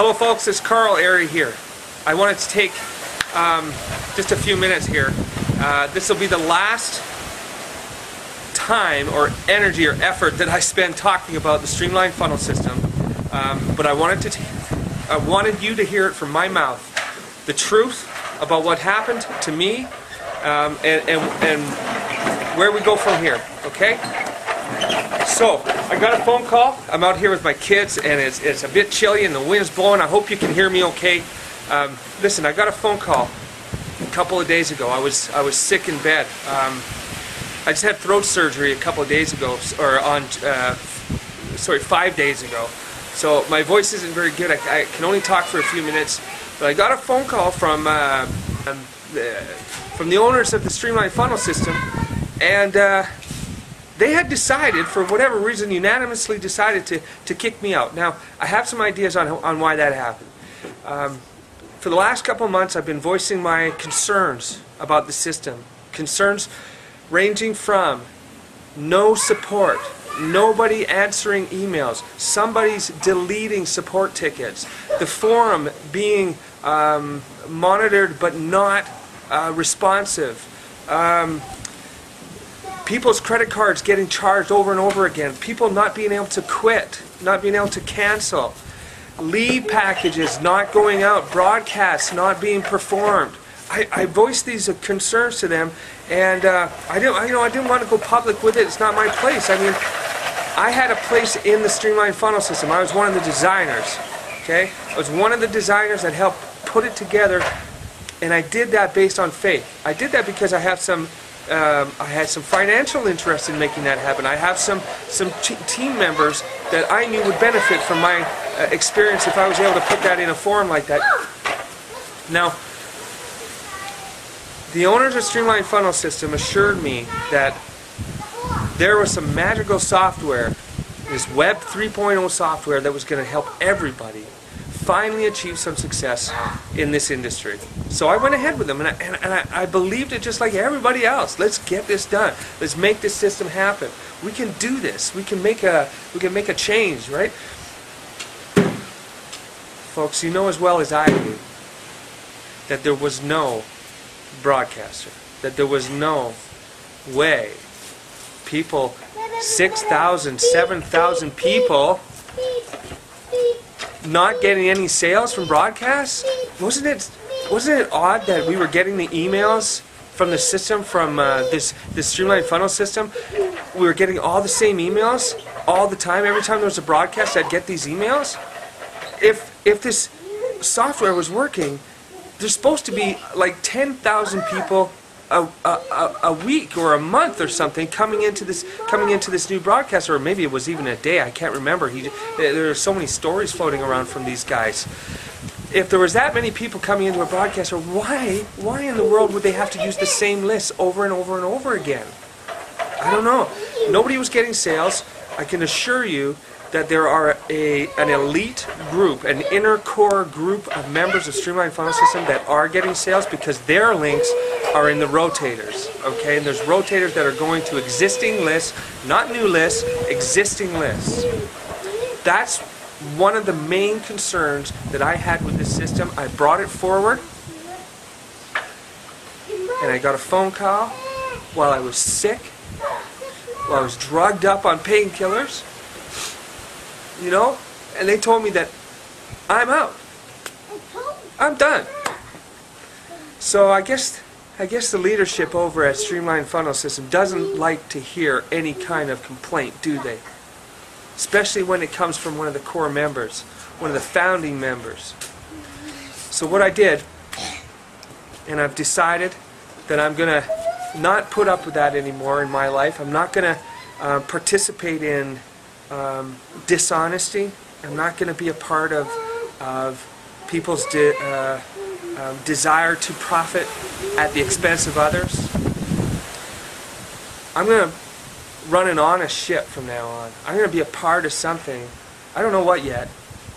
Hello folks, it's Karl Airey here. I wanted to take just a few minutes here. This will be the last time or energy or effort that I spend talking about the Streamline funnel system. But I wanted you to hear it from my mouth. The truth about what happened to me and where we go from here, okay? So, I got a phone call. I'm out here with my kids and it's a bit chilly and the wind's blowing. I hope you can hear me okay. Listen, I got a phone call a couple of days ago. I was sick in bed. I just had throat surgery a couple of days ago, or 5 days ago. So my voice isn't very good. I can only talk for a few minutes. But I got a phone call from the owners of the Streamline funnel system, and they had decided, for whatever reason, unanimously decided to kick me out. Now, I have some ideas on why that happened. For the last couple of months, I've been voicing my concerns about the system. Concerns ranging from no support, nobody answering emails, somebody's deleting support tickets, the forum being monitored but not responsive, people's credit cards getting charged over and over again, people not being able to quit, not being able to cancel, leave packages not going out, broadcasts not being performed. I voiced these concerns to them, and I didn't want to go public with it. It's not my place. I mean, I had a place in the Streamline funnel system. I was one of the designers. Okay, I was one of the designers that helped put it together, and I did that based on faith. I did that because I have some. I had some financial interest in making that happen. I have some team members that I knew would benefit from my experience if I was able to put that in a forum like that. Now, the owners of Streamline Funnel System assured me that there was some magical software, this Web 3.0 software, that was going to help everybody finally achieve some success in this industry. So I went ahead with them, and I believed it just like everybody else. Let's get this done. Let's make this system happen. We can do this. We can make a change, right? Folks, you know as well as I do that there was no broadcaster, that there was no way people, 6,000, 7,000 people not getting any sales from broadcasts. Wasn't it odd that we were getting the emails from the system, from this Streamline funnel system? We were getting all the same emails all the time. Every time there was a broadcast, I'd get these emails. If this software was working, there's supposed to be like 10,000 people a week or a month or something coming into this new broadcast, or maybe it was even a day. I can't remember. There are so many stories floating around from these guys. If there was that many people coming into a broadcaster, why in the world would they have to use the same list over and over and over again? I don't know. Nobody was getting sales. I can assure you that there are an elite group, an inner core group of members of Streamline Funnel System that are getting sales because their links are in the rotators, okay? And there's rotators that are going to existing lists, not new lists, existing lists. That's one of the main concerns that I had with this system. I brought it forward, and I got a phone call while I was sick, while I was drugged up on painkillers, you know, and they told me that I'm out. I'm done. So I guess the leadership over at Streamline Funnel System doesn't like to hear any kind of complaint, do they? Especially when it comes from one of the core members, one of the founding members. So what I did, and I've decided that I'm going to not put up with that anymore in my life. I'm not going to participate in dishonesty. I'm not going to be a part of people's desire to profit at the expense of others. I'm going to run an honest ship from now on. I'm going to be a part of something. I don't know what yet.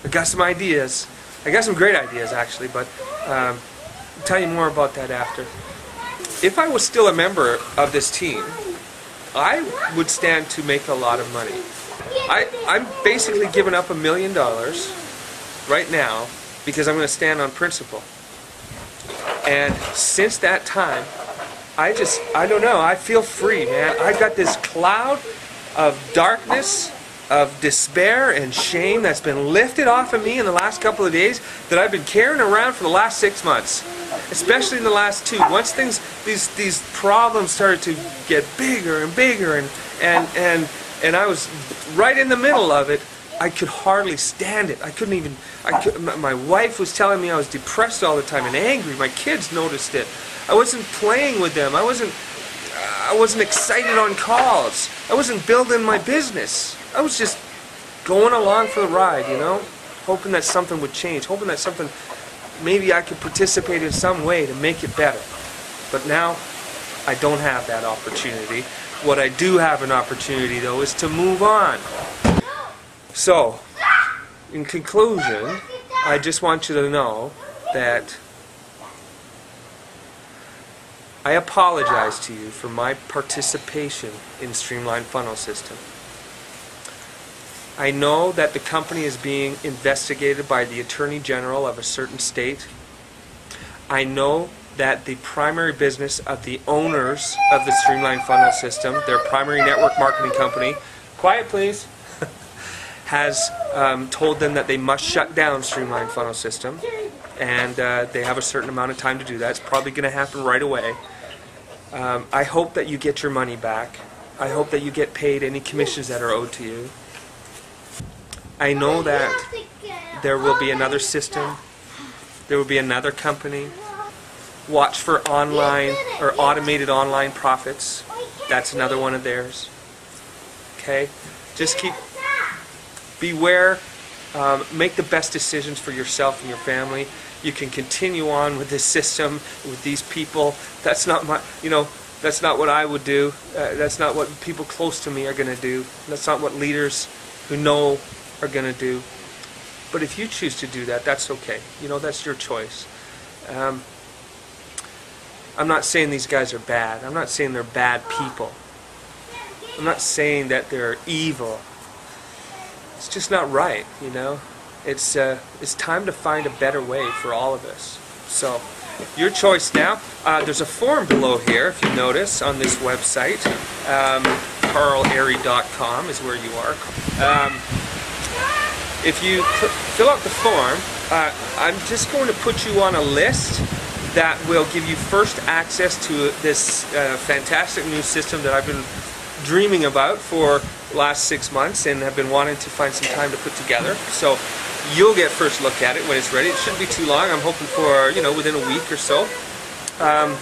I've got some ideas. I got some great ideas actually, but I'll tell you more about that after. If I was still a member of this team, I would stand to make a lot of money. I'm basically giving up $1 million right now because I'm going to stand on principle. And since that time, I don't know, I feel free, man. I got this cloud of darkness, of despair and shame that's been lifted off of me in the last couple of days that I've been carrying around for the last 6 months, especially in the last 2. Once these problems started to get bigger and bigger, and I was right in the middle of it, I could hardly stand it. I couldn't even. My wife was telling me I was depressed all the time and angry. My kids noticed it. I wasn't playing with them. I wasn't excited on calls. I wasn't building my business. I was just going along for the ride, you know, hoping that something would change, hoping that something, maybe I could participate in some way to make it better. But now, I don't have that opportunity. What I do have an opportunity, though, is to move on. So, in conclusion, I just want you to know that I apologize to you for my participation in Streamline Funnel System. I know that the company is being investigated by the Attorney General of a certain state. I know that the primary business of the owners of the Streamline Funnel System, their primary network marketing company, quiet please, has told them that they must shut down Streamline Funnel System, and they have a certain amount of time to do that. It's probably going to happen right away. I hope that you get your money back. I hope that you get paid any commissions that are owed to you. I know that there will be another system, there will be another company. Watch for online or automated online profits. That's another one of theirs. Okay? Just beware, make the best decisions for yourself and your family. You can continue on with this system, with these people. That's not my, that's not what I would do. That's not what people close to me are going to do. That's not what leaders who know are going to do. But if you choose to do that, that's okay. That's your choice. I'm not saying these guys are bad. I'm not saying they're bad people. I'm not saying that they're evil. It's just not right, It's time to find a better way for all of us. So, your choice now. There's a form below here, if you notice, on this website. KarlAirey.com is where you are. If you fill out the form, I'm just going to put you on a list that will give you first access to this fantastic new system that I've been dreaming about for the last 6 months and have been wanting to find some time to put together. So you'll get first look at it when it's ready. It shouldn't be too long. I'm hoping for, within a week or so. And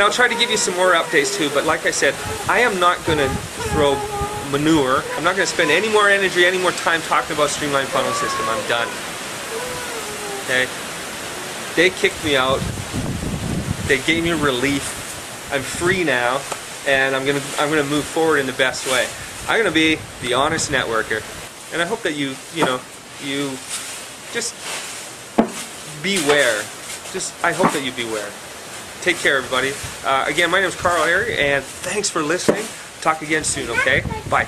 I'll try to give you some more updates too, but like I said, I am not going to throw manure. I'm not going to spend any more energy, any more time talking about Streamline Funnel System. I'm done. Okay? They kicked me out. They gave me relief. I'm free now, and I'm gonna move forward in the best way. I'm gonna be the honest networker, and I hope that you just beware. I hope that you beware. Take care, everybody. Again, my name is Karl Airey, and thanks for listening. Talk again soon, okay? Bye.